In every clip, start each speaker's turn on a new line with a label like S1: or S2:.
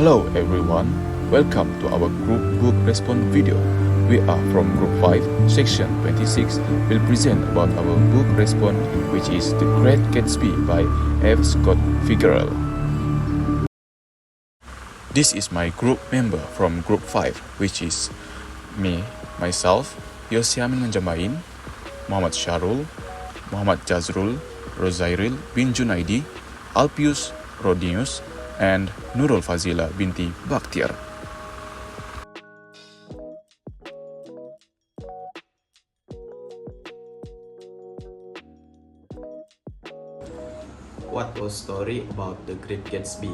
S1: Hello everyone, welcome to our group book response video. We are from group 5, section 26. We'll present about our book response, which is The Great Gatsby by F. Scott Fitzgerald. This is my group member from group 5, which is me, myself, Yosiamin Manjamain, Muhammad Sharul, Muhammad Jazrul, Rozairil bin Junaidi, Alpius Rodinius, and Nurul Fazila binti Bakhtiar.
S2: What was story about The Great Gatsby?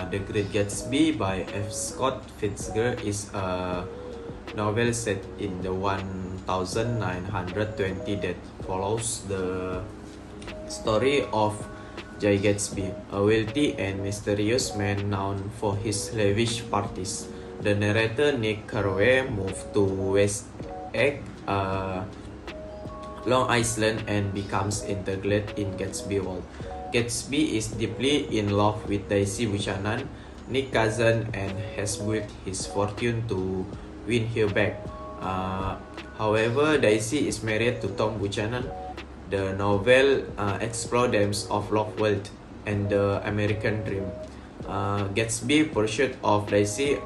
S2: The Great Gatsby by F. Scott Fitzgerald is a novel set in the 1920 that follows the story of J. Gatsby, a wealthy and mysterious man known for his lavish parties. The narrator, Nick Carraway, moved to West Egg, Long Island, and becomes integrated in Gatsby world. Gatsby is deeply in love with Daisy Buchanan, Nick's cousin, and has built his fortune to win her back. However, Daisy is married to Tom Buchanan. The novel explores themes of love, wealth, and the American dream. Gatsby's pursuit of Daisy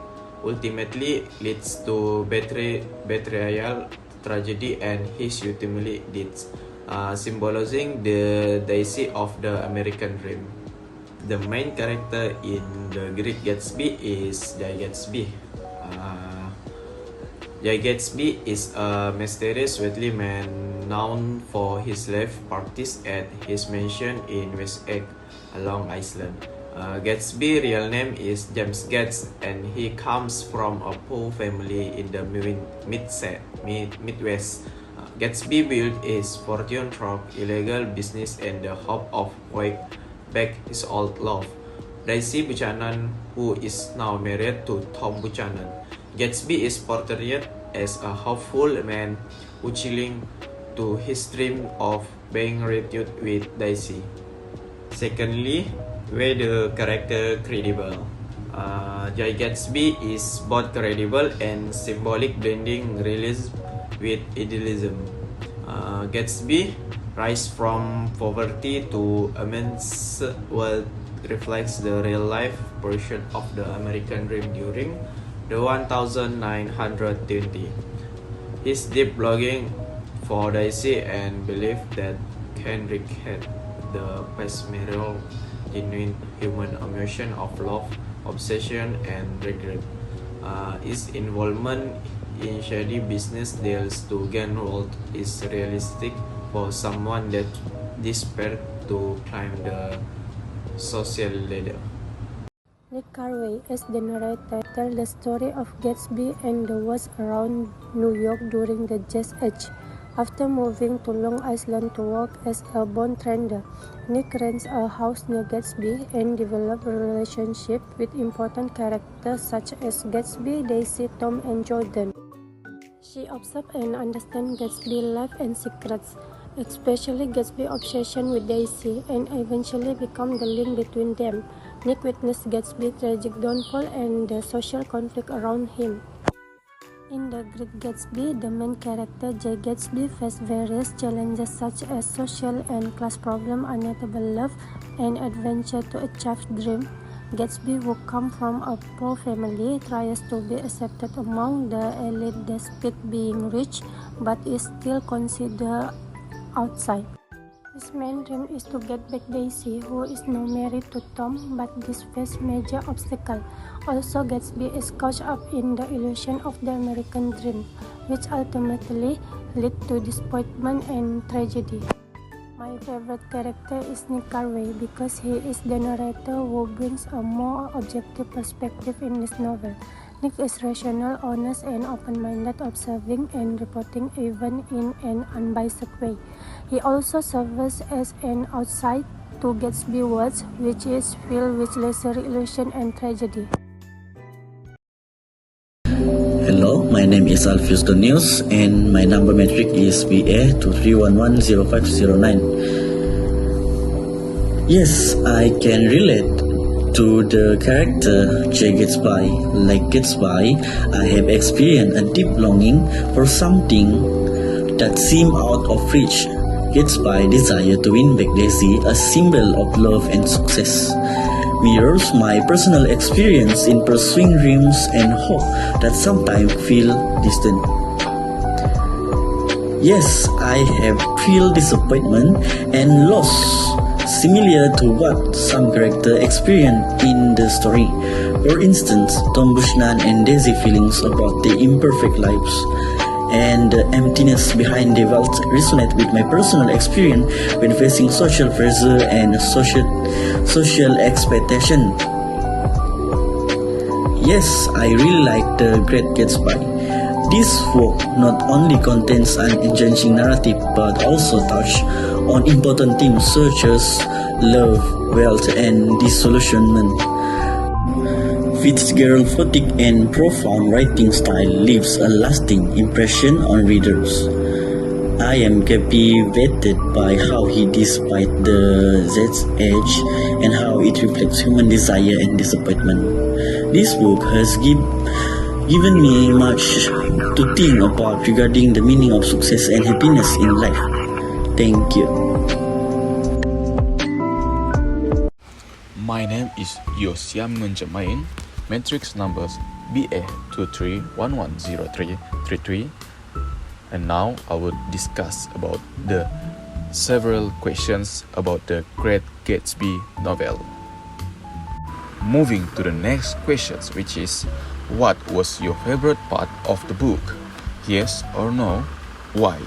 S2: ultimately leads to betrayal, tragedy, and his ultimately deeds, symbolizing the Daisy of the American dream. The main character in The Great Gatsby is J. Gatsby. J. Gatsby is a mysterious wealthy man known for his lavish parties at his mansion in West Egg, Long Island. Gatsby's real name is James Gates, and he comes from a poor family in the Midwest. Gatsby built his fortune through illegal business and the hope of winning back his old love, Daisy Buchanan, who is now married to Tom Buchanan. Gatsby is portrayed as a hopeful man who clings to his dream of being reunited with Daisy. Secondly, where the character credible. J. Gatsby is both credible and symbolic, blending realism with idealism. Gatsby rise from poverty to immense wealth reflects the real-life pursuit of the American dream during the 1920. His deep longing for Daisy and belief that can recreate the passionate, genuine human emotion of love, obsession, and regret. His involvement in shady business deals to gain wealth is realistic for someone that despairs to climb the social ladder.
S3: Nick Carraway, as the narrator, tells the story of Gatsby and the world around New York during the Jazz Age. After moving to Long Island to work as a bond trader, Nick rents a house near Gatsby and develops a relationship with important characters such as Gatsby, Daisy, Tom, and Jordan. She observes and understands Gatsby's life and secrets, especially Gatsby's obsession with Daisy, and eventually becomes the link between them. Nick witnesses Gatsby's tragic downfall and the social conflict around him. In The Great Gatsby, the main character J. Gatsby faces various challenges such as social and class problems, unattainable love, and adventure to achieve dreams. Gatsby, who comes from a poor family, tries to be accepted among the elite despite being rich, but is still considered outside. His main dream is to get back Daisy, who is now married to Tom, but this faces major obstacles. Also, Gatsby is caught up in the illusion of the American dream, which ultimately leads to disappointment and tragedy. My favorite character is Nick Carraway because he is the narrator who brings a more objective perspective in this novel. Nick is rational, honest, and open-minded, observing and reporting even in an unbiased way. He also serves as an outside to Gatsby's world, which is filled with luxury, illusion, and tragedy.
S4: Hello, my name is Alpius Rodinius and my number metric is BA23110509. Yes, I can relate to the character Jay Gatsby. Like Gatsby, I have experienced a deep longing for something that seemed out of reach. Gatsby's desire to win back Daisy, a symbol of love and success, mirrors my personal experience in pursuing dreams and hope that sometimes feel distant. Yes, I have feel disappointment and loss similar to what some characters experience in the story. For instance, Tom Bushnell and Daisy feelings about their imperfect lives and the emptiness behind their wealth resonate with my personal experience when facing social pressure and social expectation. Yes, I really like The Great Gatsby. This work not only contains an engaging narrative but also touches on important themes such as love, wealth, and disillusionment. Fitzgerald's poetic and profound writing style leaves a lasting impression on readers. I am captivated by how he despite the Z's age and how it reflects human desire and disappointment. This book has given me much to think about regarding the meaning of success and happiness in life. Thank you.
S1: My name is Yosiam Menjamain, matrix numbers BA23110333, and now I will discuss about the several questions about the Great Gatsby novel. Moving to the next questions, which is, what was your favorite part of the book? Yes or no? Why?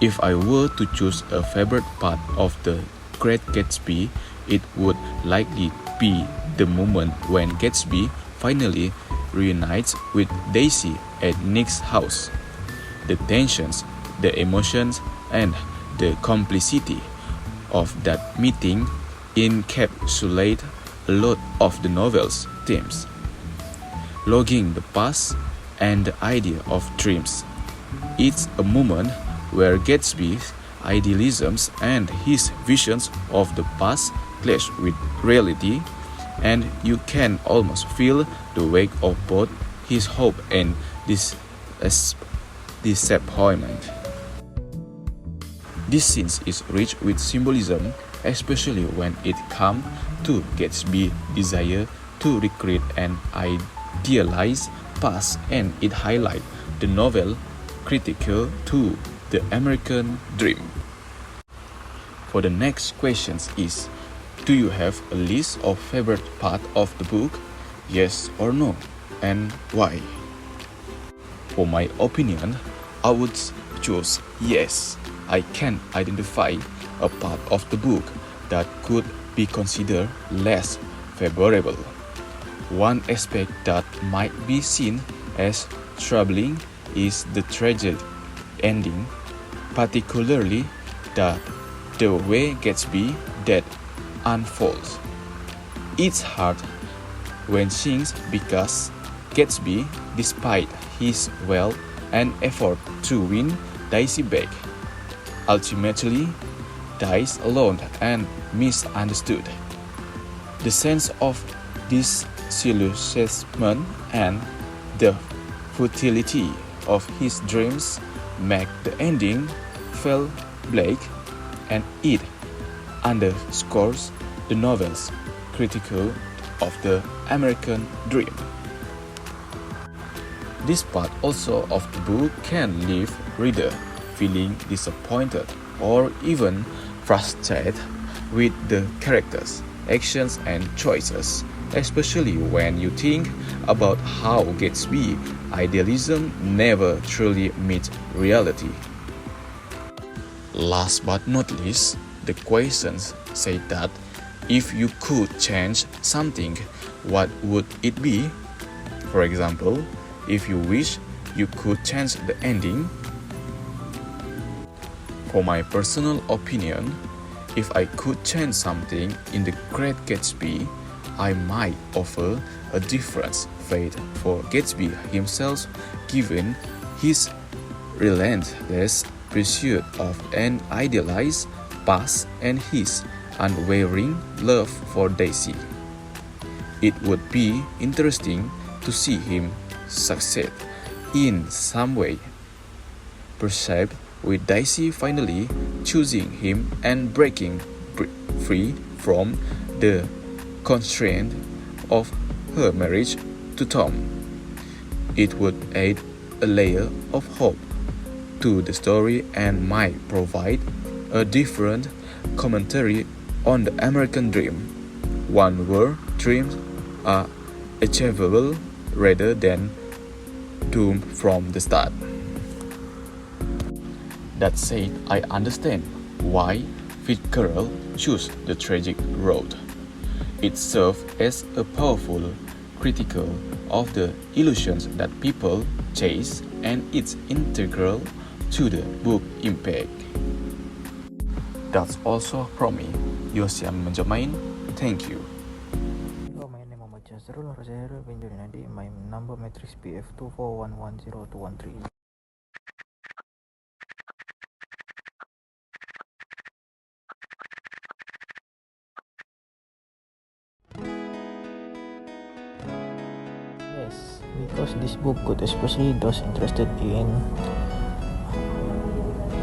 S1: If I were to choose a favorite part of the Great Gatsby, it would likely be the moment when Gatsby finally reunites with Daisy at Nick's house. The tensions, the emotions, and the complicity of that meeting encapsulate a lot of the novel's themes. Logging the past and the idea of dreams. It's a moment where Gatsby's idealisms and his visions of the past clash with reality, and you can almost feel the weight of both his hope and disappointment. This scene is rich with symbolism, especially when it comes to Gatsby's desire to recreate an idealized past, and it highlights the novel critical to the American dream. For the next questions is, do you have a list of favorite part of the book? Yes or no? And why? For my opinion, I would choose yes. I can identify a part of the book that could be considered less favorable. One aspect that might be seen as troubling is the tragic ending, particularly the way Gatsby death unfolds. It's hard when things because Gatsby, despite his wealth and effort to win Daisy back, ultimately dies alone and misunderstood. The sense of disillusionment and the futility of his dreams make the ending feel bleak, and it underscores the novel's critical of the American dream. This part also of the book can leave reader feeling disappointed or even frustrated with the characters, actions and choices, especially when you think about how Gatsby idealism never truly meets reality. Last but not least, the questions say that if you could change something, what would it be? For example, if you wish you could change the ending. For my personal opinion, if I could change something in The Great Gatsby, I might offer a different fate for Gatsby himself, given his relentless pursuit of an idealized past and his unwavering love for Daisy. It would be interesting to see him succeed in some way, perhaps with Daisy finally choosing him and breaking free from the constraint of her marriage to Tom. It would add a layer of hope to the story and might provide a different commentary on the American dream, one where dreams are achievable rather than doomed from the start. That said, I understand why Fitzgerald chose the tragic road. It serves as a powerful critical of the illusions that people chase, and it's integral to the book impact. That's also from me, Yosiam Menjamain. Thank you.
S5: Hello, my name is Muhammad Jazrul Rosario Benjorinadi. My number matrix PF 241102113. Yes, because this book could especially those interested in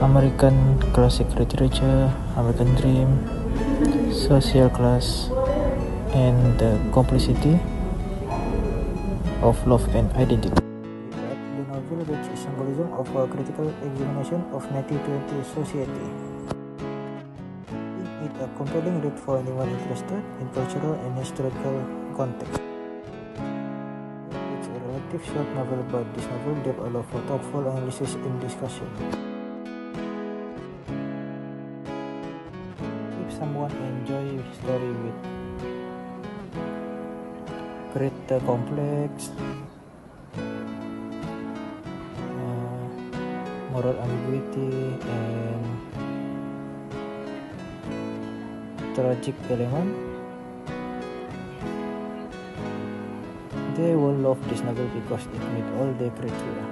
S5: American classic literature, American dream, social class, and the complexity of love and identity. The novel reaches a symbolism of a critical examination of 1920 society. It a compelling read for anyone interested in cultural and historical context. It's a relative short novel, but this novel depth allows for thoughtful analysis and discussion. If someone enjoys story with great complex moral ambiguity and tragic element, they will love this novel because it meets all the criteria.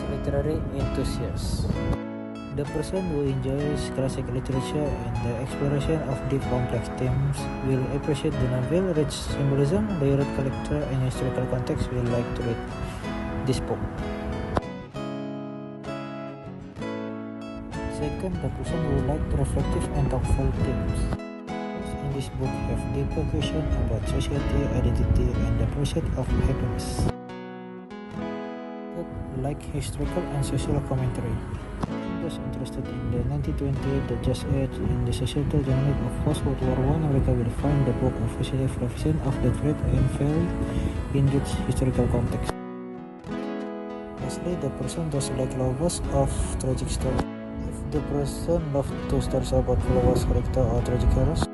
S5: Literary enthusiasts. The person who enjoys classic literature and the exploration of deep complex themes will appreciate the novel. Rich symbolism, layered character, and historical context will like to read this book. Second, the person who like reflective and thoughtful themes. In this book have deeper questions about society, identity, and the pursuit of happiness. Like historical and social commentary. Those interested in the 1920s, the Just Age, and the societal dynamic of post-World War I America will find the book a positive revision of the great and very enriched historical context. Lastly, the person does like lovers of tragic stories. If the person loves to stories about flawless character or tragic heroes,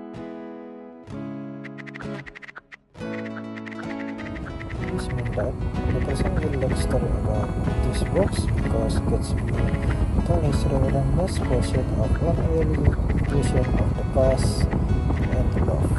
S5: this means that the person will like story about these books because Gatsby tells his relentless pursuit of an illusion of the past and love.